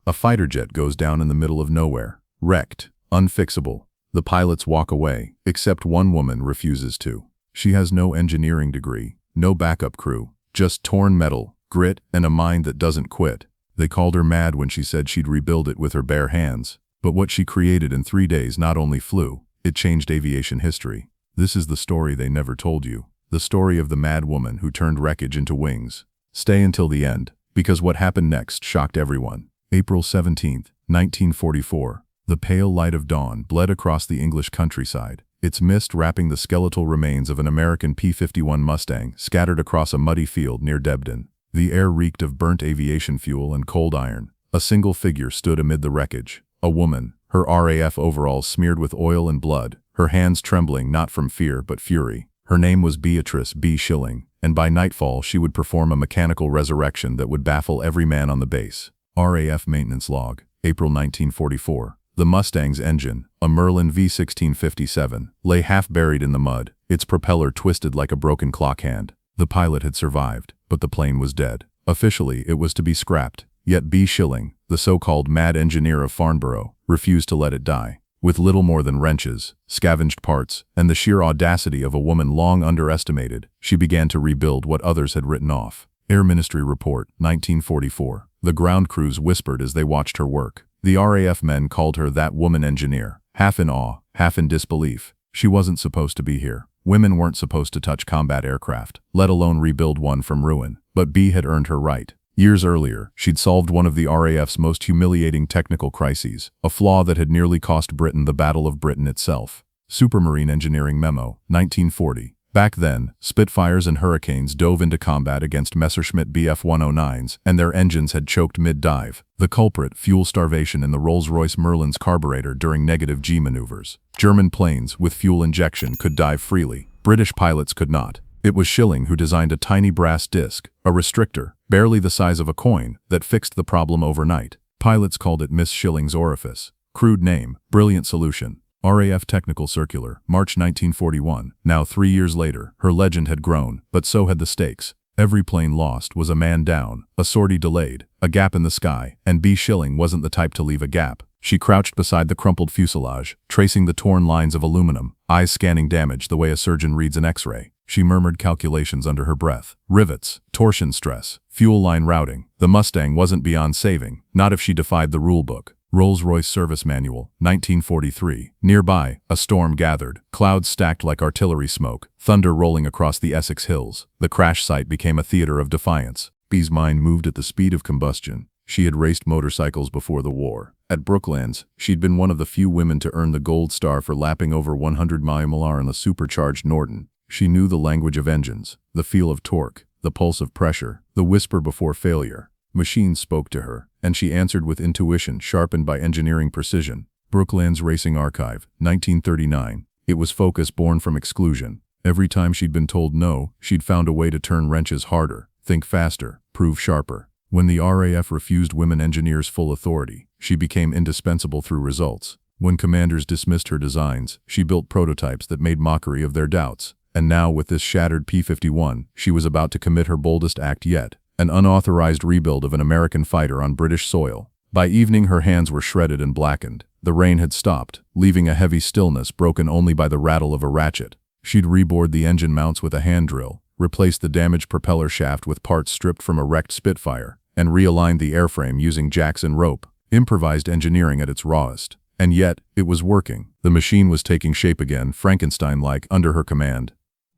A fighter jet goes down in the middle of nowhere. Wrecked. Unfixable. The pilots walk away, except one woman refuses to. She has no engineering degree, no backup crew, just torn metal, grit, and a mind that doesn't quit. They called her mad when she said she'd rebuild it with her bare hands. But what she created in 3 days not only flew, it changed aviation history. This is the story they never told you. The story of the mad woman who turned wreckage into wings. Stay until the end, because what happened next shocked everyone. April 17, 1944. The pale light of dawn bled across the English countryside, its mist wrapping the skeletal remains of an American P-51 Mustang scattered across a muddy field near Debden. The air reeked of burnt aviation fuel and cold iron. A single figure stood amid the wreckage. A woman, her RAF overalls smeared with oil and blood, her hands trembling not from fear but fury. Her name was Beatrice B. Shilling, and by nightfall she would perform a mechanical resurrection that would baffle every man on the base. RAF maintenance log, April 1944. The Mustang's engine, a Merlin V1657, lay half buried in the mud, its propeller twisted like a broken clock hand. The pilot had survived, but the plane was dead. Officially, it was to be scrapped, yet B. Shilling, the so-called mad engineer of Farnborough, refused to let it die. With little more than wrenches, scavenged parts, and the sheer audacity of a woman long underestimated, she began to rebuild what others had written off. Air Ministry Report, 1944. The ground crews whispered as they watched her work. The RAF men called her that woman engineer, half in awe, half in disbelief. She wasn't supposed to be here. Women weren't supposed to touch combat aircraft, let alone rebuild one from ruin. But B had earned her right. Years earlier, she'd solved one of the RAF's most humiliating technical crises, a flaw that had nearly cost Britain the Battle of Britain itself. Supermarine Engineering Memo, 1940. Back then, Spitfires and Hurricanes dove into combat against Messerschmitt Bf-109s, and their engines had choked mid-dive. The culprit, fuel starvation in the Rolls-Royce Merlin's carburetor during negative G maneuvers. German planes, with fuel injection, could dive freely. British pilots could not. It was Shilling who designed a tiny brass disc, a restrictor, barely the size of a coin, that fixed the problem overnight. Pilots called it Miss Shilling's orifice. Crude name, brilliant solution. RAF Technical Circular, March 1941. Now 3 years later, her legend had grown, but so had the stakes. Every plane lost was a man down, a sortie delayed, a gap in the sky, and B. Shilling wasn't the type to leave a gap. She crouched beside the crumpled fuselage, tracing the torn lines of aluminum, eyes scanning damage the way a surgeon reads an X-ray. She murmured calculations under her breath. Rivets, torsion stress, fuel line routing. The Mustang wasn't beyond saving, not if she defied the rulebook. Rolls-Royce Service Manual, 1943. Nearby, a storm gathered, clouds stacked like artillery smoke, thunder rolling across the Essex hills. The crash site became a theater of defiance. B's mind moved at the speed of combustion. She had raced motorcycles before the war. At Brooklands, she'd been one of the few women to earn the Gold Star for lapping over 100 mph on the supercharged Norton. She knew the language of engines, the feel of torque, the pulse of pressure, the whisper before failure. Machines spoke to her, and she answered with intuition sharpened by engineering precision. Brooklands Racing Archive, 1939. It was focus born from exclusion. Every time she'd been told no, she'd found a way to turn wrenches harder, think faster, prove sharper. When the RAF refused women engineers full authority, she became indispensable through results. When commanders dismissed her designs, she built prototypes that made mockery of their doubts. And now with this shattered P-51, she was about to commit her boldest act yet. An unauthorized rebuild of an American fighter on British soil. By evening her hands were shredded and blackened. The rain had stopped, leaving a heavy stillness broken only by the rattle of a ratchet. She'd rebored the engine mounts with a hand drill, replaced the damaged propeller shaft with parts stripped from a wrecked Spitfire, and realigned the airframe using jacks and rope. Improvised engineering at its rawest. And yet, it was working. The machine was taking shape again, Frankenstein-like, under her command.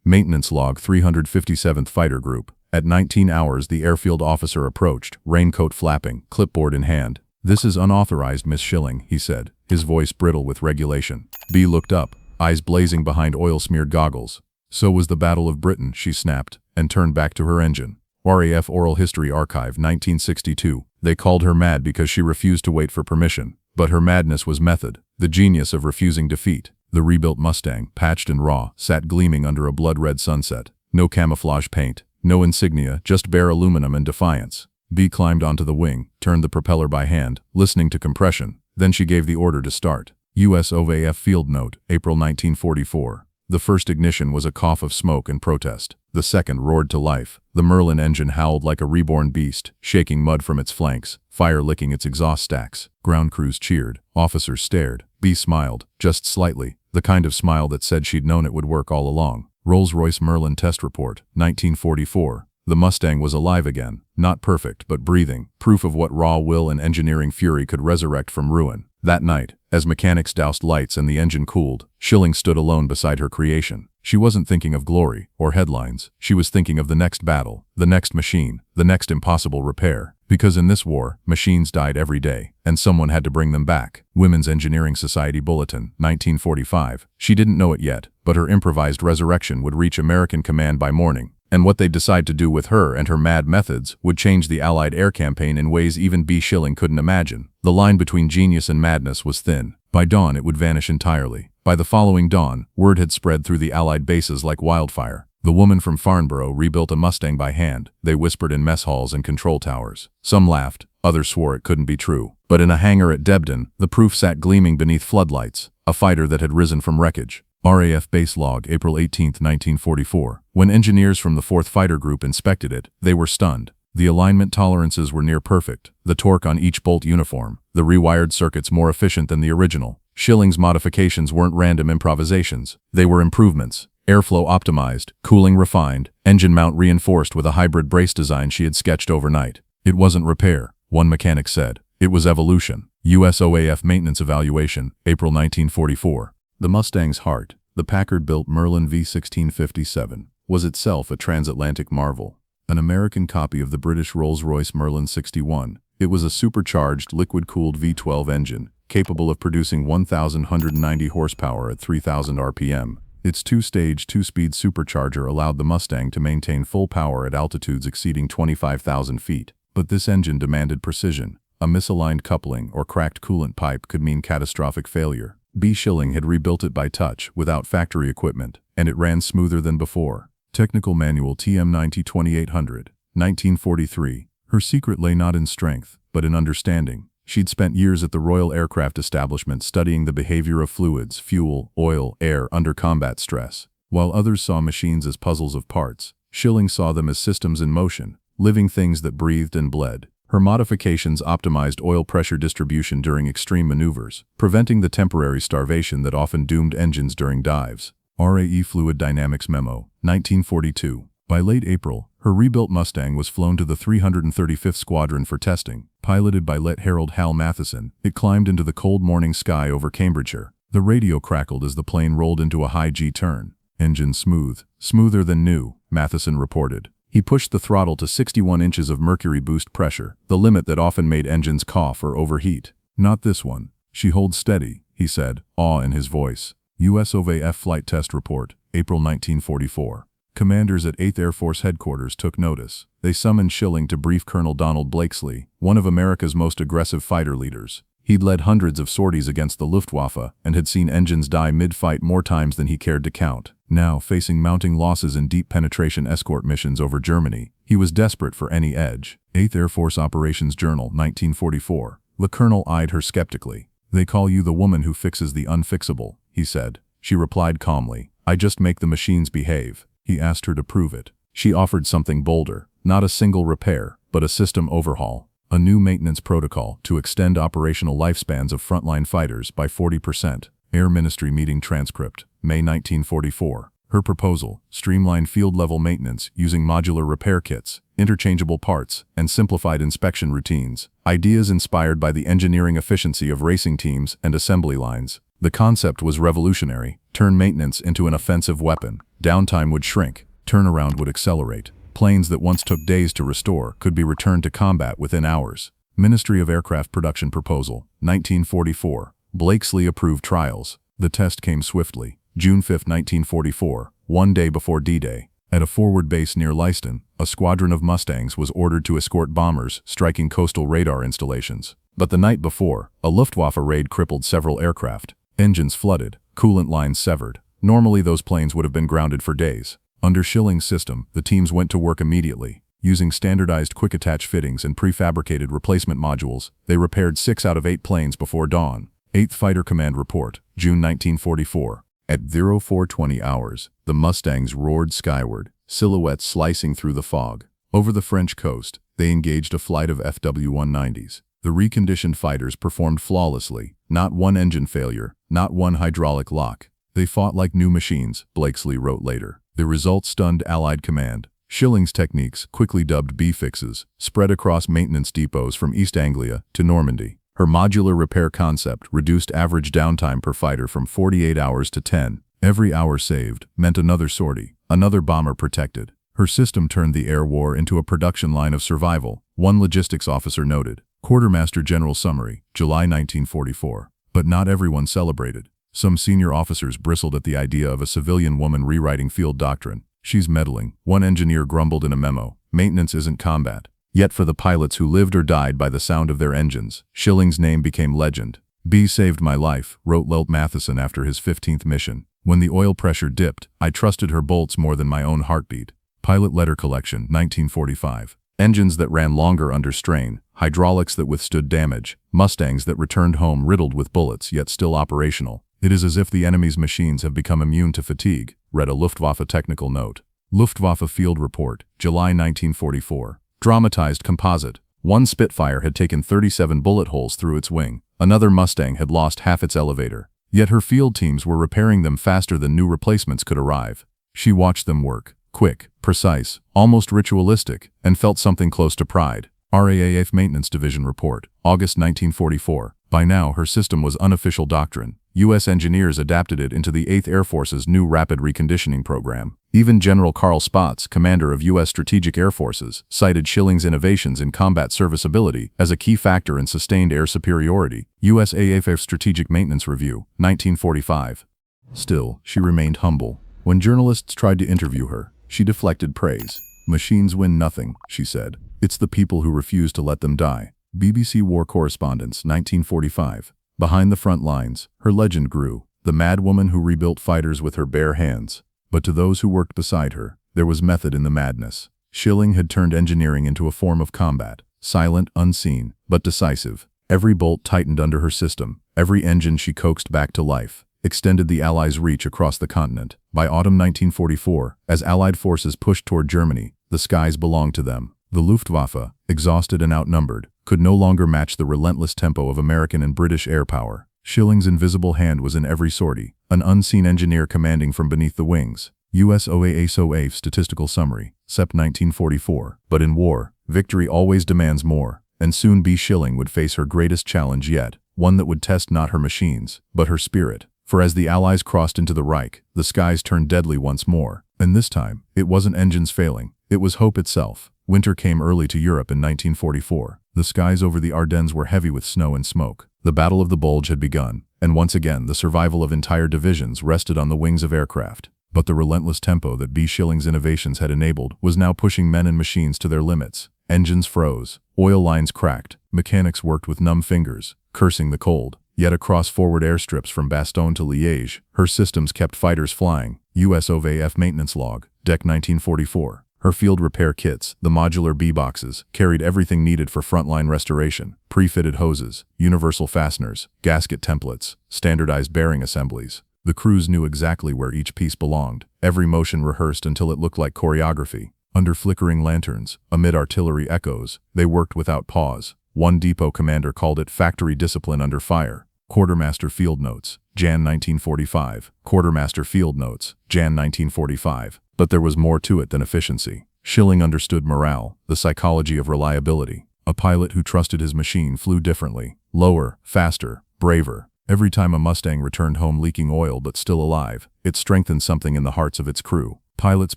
Maintenance log 357th Fighter Group. At 19 hours the airfield officer approached, raincoat flapping, clipboard in hand. "This is unauthorized, Miss Shilling," he said, his voice brittle with regulation. B looked up, eyes blazing behind oil-smeared goggles. "So was the Battle of Britain," she snapped, and turned back to her engine. RAF Oral History Archive, 1962. They called her mad because she refused to wait for permission. But her madness was method, the genius of refusing defeat. The rebuilt Mustang, patched and raw, sat gleaming under a blood-red sunset. No camouflage paint. No insignia, just bare aluminum and defiance. B climbed onto the wing, turned the propeller by hand, listening to compression. Then she gave the order to start. US OVAF Field Note, April 1944. The first ignition was a cough of smoke and protest. The second roared to life. The Merlin engine howled like a reborn beast, shaking mud from its flanks, fire licking its exhaust stacks. Ground crews cheered. Officers stared. B smiled, just slightly, the kind of smile that said she'd known it would work all along. Rolls-Royce Merlin Test Report, 1944. The Mustang was alive again, not perfect but breathing, proof of what raw will and engineering fury could resurrect from ruin. That night, as mechanics doused lights and the engine cooled, Shilling stood alone beside her creation. She wasn't thinking of glory or headlines. She was thinking of the next battle, the next machine, the next impossible repair. Because in this war, machines died every day, and someone had to bring them back. Women's Engineering Society Bulletin, 1945. She didn't know it yet, but her improvised resurrection would reach American command by morning. And what they'd decide to do with her and her mad methods would change the Allied air campaign in ways even B. Shilling couldn't imagine. The line between genius and madness was thin. By dawn it would vanish entirely. By the following dawn, word had spread through the Allied bases like wildfire. The woman from Farnborough rebuilt a Mustang by hand, they whispered in mess halls and control towers. Some laughed, others swore it couldn't be true. But in a hangar at Debden, the proof sat gleaming beneath floodlights, a fighter that had risen from wreckage. RAF Base Log, April 18, 1944. When engineers from the 4th Fighter Group inspected it, they were stunned. The alignment tolerances were near perfect, the torque on each bolt uniform, the rewired circuits more efficient than the original. Shilling's modifications weren't random improvisations, they were improvements. Airflow optimized, cooling refined, engine mount reinforced with a hybrid brace design she had sketched overnight. It wasn't repair, one mechanic said. It was evolution. USOAF Maintenance Evaluation, April 1944. The Mustang's heart, the Packard-built Merlin V1657, was itself a transatlantic marvel. An American copy of the British Rolls-Royce Merlin 61, it was a supercharged, liquid-cooled V12 engine, capable of producing 1,190 horsepower at 3,000 RPM. Its two-stage, two-speed supercharger allowed the Mustang to maintain full power at altitudes exceeding 25,000 feet. But this engine demanded precision. A misaligned coupling or cracked coolant pipe could mean catastrophic failure. B. Shilling had rebuilt it by touch, without factory equipment, and it ran smoother than before. Technical Manual TM90 2800, 1943. Her secret lay not in strength, but in understanding. She'd spent years at the Royal Aircraft Establishment studying the behavior of fluids, fuel, oil, air under combat stress. While others saw machines as puzzles of parts, Shilling saw them as systems in motion, living things that breathed and bled. Her modifications optimized oil pressure distribution during extreme maneuvers, preventing the temporary starvation that often doomed engines during dives. RAE Fluid Dynamics Memo, 1942. By late April, her rebuilt Mustang was flown to the 335th Squadron for testing. Piloted by Lt. Harold Hal Matheson, it climbed into the cold morning sky over Cambridgeshire. The radio crackled as the plane rolled into a high G turn. Engine smooth, smoother than new, Matheson reported. He pushed the throttle to 61 inches of mercury boost pressure, the limit that often made engines cough or overheat. Not this one. She holds steady, he said, awe in his voice. USOAF Flight Test Report, April 1944. Commanders at 8th Air Force Headquarters took notice. They summoned Shilling to brief Colonel Donald Blakesley, one of America's most aggressive fighter leaders. He'd led hundreds of sorties against the Luftwaffe and had seen engines die mid-fight more times than he cared to count. Now, facing mounting losses in deep penetration escort missions over Germany, he was desperate for any edge. 8th Air Force Operations Journal, 1944. The colonel eyed her skeptically. "They call you the woman who fixes the unfixable," he said. She replied calmly, "I just make the machines behave." He asked her to prove it. She offered something bolder, not a single repair, but a system overhaul. A new maintenance protocol to extend operational lifespans of frontline fighters by 40%. Air Ministry Meeting Transcript, May 1944. Her proposal: streamline field-level maintenance using modular repair kits, interchangeable parts, and simplified inspection routines. Ideas inspired by the engineering efficiency of racing teams and assembly lines. The concept was revolutionary. Turn maintenance into an offensive weapon. Downtime would shrink. Turnaround would accelerate. Planes that once took days to restore could be returned to combat within hours. Ministry of Aircraft Production Proposal, 1944. Blakesley approved trials. The test came swiftly. June 5, 1944, one day before D-Day. At a forward base near Leiston, a squadron of Mustangs was ordered to escort bombers striking coastal radar installations. But the night before, a Luftwaffe raid crippled several aircraft. Engines flooded, coolant lines severed. Normally those planes would have been grounded for days. Under Shilling's system, the teams went to work immediately. Using standardized quick-attach fittings and prefabricated replacement modules, they repaired 6 out of 8 planes before dawn. 8th Fighter Command Report, June 1944. At 0420 hours, the Mustangs roared skyward, silhouettes slicing through the fog. Over the French coast, they engaged a flight of FW-190s. The reconditioned fighters performed flawlessly, not one engine failure, not one hydraulic lock. They fought like new machines, Blakesley wrote later. The result stunned Allied command. Shilling's techniques, quickly dubbed B-fixes, spread across maintenance depots from East Anglia to Normandy. Her modular repair concept reduced average downtime per fighter from 48 hours to 10. Every hour saved meant another sortie, another bomber protected. Her system turned the air war into a production line of survival, one logistics officer noted. Quartermaster General Summary, July 1944. But not everyone celebrated. Some senior officers bristled at the idea of a civilian woman rewriting field doctrine. She's meddling, one engineer grumbled in a memo. Maintenance isn't combat. Yet for the pilots who lived or died by the sound of their engines, Shilling's name became legend. "B saved my life," wrote Lelt Matheson after his 15th mission. "When the oil pressure dipped, I trusted her bolts more than my own heartbeat." Pilot Letter Collection, 1945. Engines that ran longer under strain, hydraulics that withstood damage, Mustangs that returned home riddled with bullets yet still operational. "It is as if the enemy's machines have become immune to fatigue," read a Luftwaffe technical note. Luftwaffe Field Report, July 1944. Dramatized composite. One Spitfire had taken 37 bullet holes through its wing. Another Mustang had lost half its elevator. Yet her field teams were repairing them faster than new replacements could arrive. She watched them work, quick, precise, almost ritualistic, and felt something close to pride. RAAF Maintenance Division Report, August 1944. By now, her system was unofficial doctrine. U.S. engineers adapted it into the 8th Air Force's new rapid reconditioning program. Even General Carl Spaatz, commander of U.S. Strategic Air Forces, cited Shilling's innovations in combat serviceability as a key factor in sustained air superiority. U.S. AAF Strategic Maintenance Review, 1945. Still, she remained humble. When journalists tried to interview her, she deflected praise. "Machines win nothing," she said. "It's the people who refuse to let them die." BBC War Correspondence, 1945. Behind the front lines, her legend grew, the mad woman who rebuilt fighters with her bare hands. But to those who worked beside her, there was method in the madness. Shilling had turned engineering into a form of combat, silent, unseen, but decisive. Every bolt tightened under her system, every engine she coaxed back to life, extended the Allies' reach across the continent. By autumn 1944, as Allied forces pushed toward Germany, the skies belonged to them. The Luftwaffe, exhausted and outnumbered, could no longer match the relentless tempo of American and British air power. Shilling's invisible hand was in every sortie, an unseen engineer commanding from beneath the wings. U.S. OASOAF Statistical Summary, Sep 1944. But in war, victory always demands more, and soon B. Shilling would face her greatest challenge yet, one that would test not her machines, but her spirit. For as the Allies crossed into the Reich, the skies turned deadly once more. And this time, it wasn't engines failing, it was hope itself. Winter came early to Europe in 1944. The skies over the Ardennes were heavy with snow and smoke. The Battle of the Bulge had begun, and once again the survival of entire divisions rested on the wings of aircraft. But the relentless tempo that B. Shilling's innovations had enabled was now pushing men and machines to their limits. Engines froze, oil lines cracked, mechanics worked with numb fingers, cursing the cold. Yet across forward airstrips from Bastogne to Liège, her systems kept fighters flying. U.S. OVAF Maintenance Log, Dec 1944. Her field repair kits, the modular B-boxes, carried everything needed for frontline restoration. Pre-fitted hoses, universal fasteners, gasket templates, standardized bearing assemblies. The crews knew exactly where each piece belonged, every motion rehearsed until it looked like choreography. Under flickering lanterns, amid artillery echoes, they worked without pause. One depot commander called it factory discipline under fire. Quartermaster Field Notes, Jan 1945. Quartermaster Field Notes, Jan 1945. But there was more to it than efficiency. Shilling understood morale, the psychology of reliability. A pilot who trusted his machine flew differently, lower, faster, braver. Every time a Mustang returned home leaking oil but still alive, it strengthened something in the hearts of its crew. Pilots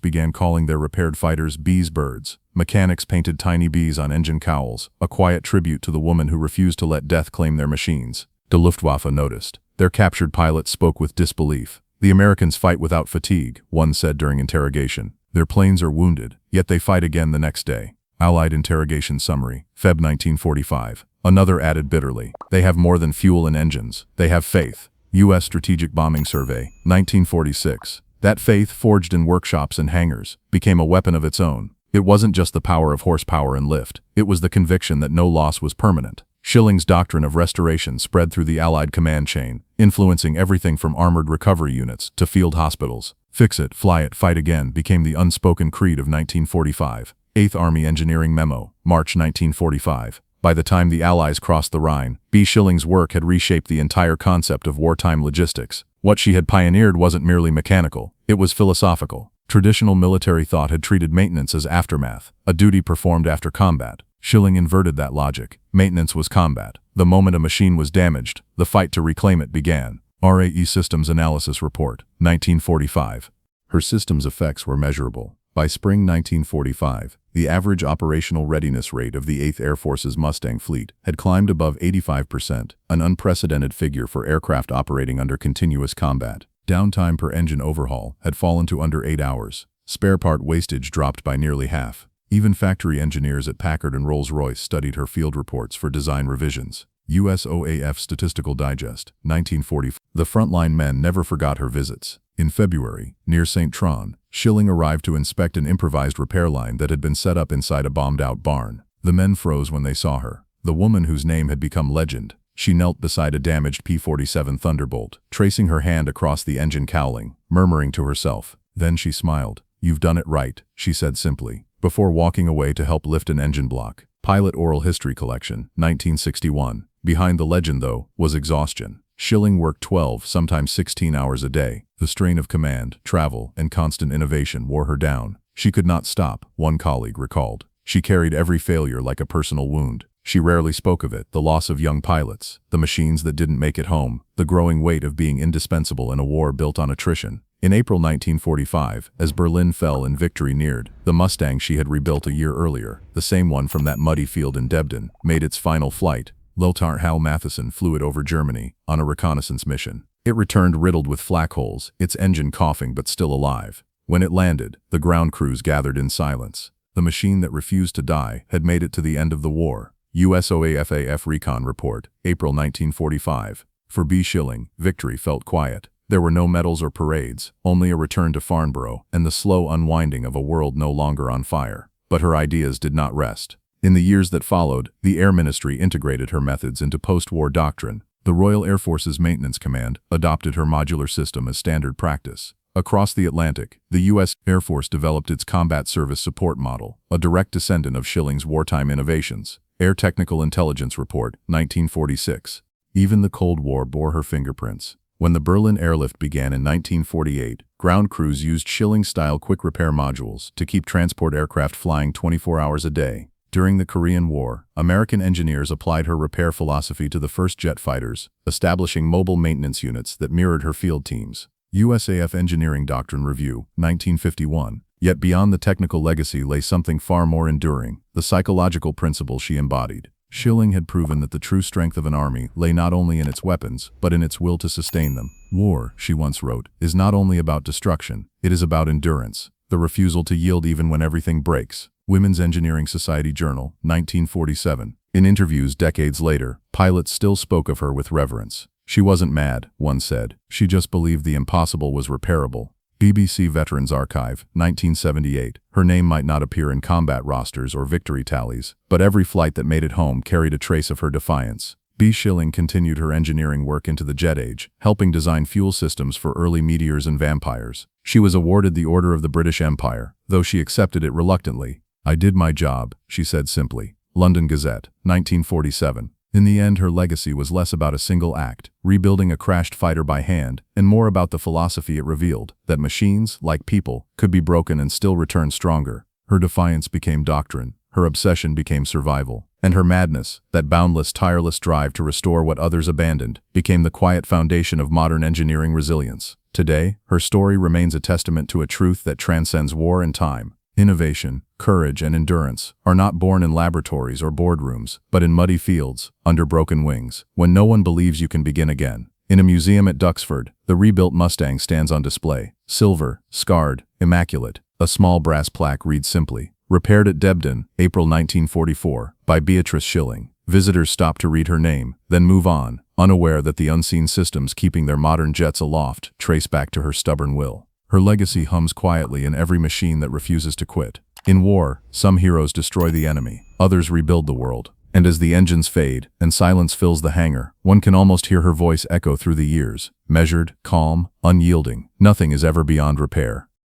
began calling their repaired fighters bees birds. Mechanics painted tiny bees on engine cowls, a quiet tribute to the woman who refused to let death claim their machines. The Luftwaffe noticed. Their captured pilots spoke with disbelief. "The Americans fight without fatigue," one said during interrogation. "Their planes are wounded, yet they fight again the next day." Allied Interrogation Summary, Feb 1945. Another added bitterly, "They have more than fuel and engines. They have faith." U.S. Strategic Bombing Survey, 1946. That faith, forged in workshops and hangars, became a weapon of its own. It wasn't just the power of horsepower and lift. It was the conviction that no loss was permanent. Shilling's doctrine of restoration spread through the Allied command chain, influencing everything from armored recovery units to field hospitals. Fix it, fly it, fight again became the unspoken creed of 1945. 8th Army Engineering Memo, March 1945. By the time the Allies crossed the Rhine, B. Shilling's work had reshaped the entire concept of wartime logistics. What she had pioneered wasn't merely mechanical, it was philosophical. Traditional military thought had treated maintenance as aftermath, a duty performed after combat. Shilling inverted that logic. Maintenance was combat. The moment a machine was damaged, the fight to reclaim it began. RAE Systems Analysis Report, 1945. Her system's effects were measurable. By spring 1945, the average operational readiness rate of the 8th Air Force's Mustang fleet had climbed above 85%, an unprecedented figure for aircraft operating under continuous combat. Downtime per engine overhaul had fallen to under 8 hours. Spare part wastage dropped by nearly half. Even factory engineers at Packard and Rolls-Royce studied her field reports for design revisions. USOAF Statistical Digest, 1944. The frontline men never forgot her visits. In February, near St. Tron, Shilling arrived to inspect an improvised repair line that had been set up inside a bombed-out barn. The men froze when they saw her. The woman whose name had become legend. She knelt beside a damaged P-47 Thunderbolt, tracing her hand across the engine cowling, murmuring to herself. Then she smiled. "You've done it right," she said simply, before walking away to help lift an engine block. Pilot Oral History Collection, 1961. Behind the legend, though, was exhaustion. Shilling worked 12, sometimes 16 hours a day. The strain of command, travel, and constant innovation wore her down. She could not stop, one colleague recalled. She carried every failure like a personal wound. She rarely spoke of it, the loss of young pilots, the machines that didn't make it home, the growing weight of being indispensable in a war built on attrition. In April 1945, as Berlin fell and victory neared, the Mustang she had rebuilt a year earlier, the same one from that muddy field in Debden, made its final flight. Lieutenant Hal Matheson flew it over Germany on a reconnaissance mission. It returned riddled with flak holes, its engine coughing but still alive. When it landed, the ground crews gathered in silence. The machine that refused to die had made it to the end of the war. USOAF Recon Report, April 1945. For B. Shilling, victory felt quiet. There were no medals or parades, only a return to Farnborough and the slow unwinding of a world no longer on fire. But her ideas did not rest. In the years that followed, the Air Ministry integrated her methods into post-war doctrine. The Royal Air Force's Maintenance Command adopted her modular system as standard practice. Across the Atlantic, the U.S. Air Force developed its Combat Service Support Model, a direct descendant of Shilling's wartime innovations. Air Technical Intelligence Report, 1946. Even the Cold War bore her fingerprints. When the Berlin airlift began in 1948, ground crews used Shilling-style quick repair modules to keep transport aircraft flying 24 hours a day. During the Korean War, American engineers applied her repair philosophy to the first jet fighters, establishing mobile maintenance units that mirrored her field teams. USAF Engineering Doctrine Review, 1951. Yet beyond the technical legacy lay something far more enduring, the psychological principle she embodied. Shilling had proven that the true strength of an army lay not only in its weapons, but in its will to sustain them. War, she once wrote, is not only about destruction, it is about endurance, the refusal to yield even when everything breaks. Women's Engineering Society Journal, 1947. In interviews decades later, pilots still spoke of her with reverence. She wasn't mad, one said. She just believed the impossible was repairable. BBC Veterans Archive, 1978. Her name might not appear in combat rosters or victory tallies, but every flight that made it home carried a trace of her defiance. B. Shilling continued her engineering work into the jet age, helping design fuel systems for early meteors and vampires. She was awarded the Order of the British Empire, though she accepted it reluctantly. "I did my job," she said simply. London Gazette, 1947. In the end, her legacy was less about a single act, rebuilding a crashed fighter by hand, and more about the philosophy it revealed, that machines, like people, could be broken and still return stronger. Her defiance became doctrine, her obsession became survival, and her madness, that boundless, tireless drive to restore what others abandoned, became the quiet foundation of modern engineering resilience. Today, her story remains a testament to a truth that transcends war and time. Innovation, courage, and endurance are not born in laboratories or boardrooms, but in muddy fields, under broken wings, when no one believes you can begin again. In a museum at Duxford, the rebuilt Mustang stands on display, silver, scarred, immaculate. A small brass plaque reads simply, "Repaired at Debden, April 1944, by Beatrice Shilling." Visitors stop to read her name, then move on, unaware that the unseen systems keeping their modern jets aloft trace back to her stubborn will. Her legacy hums quietly in every machine that refuses to quit. In war, some heroes destroy the enemy, others rebuild the world. And as the engines fade and silence fills the hangar, one can almost hear her voice echo through the years, measured, calm, unyielding. Nothing is ever beyond repair.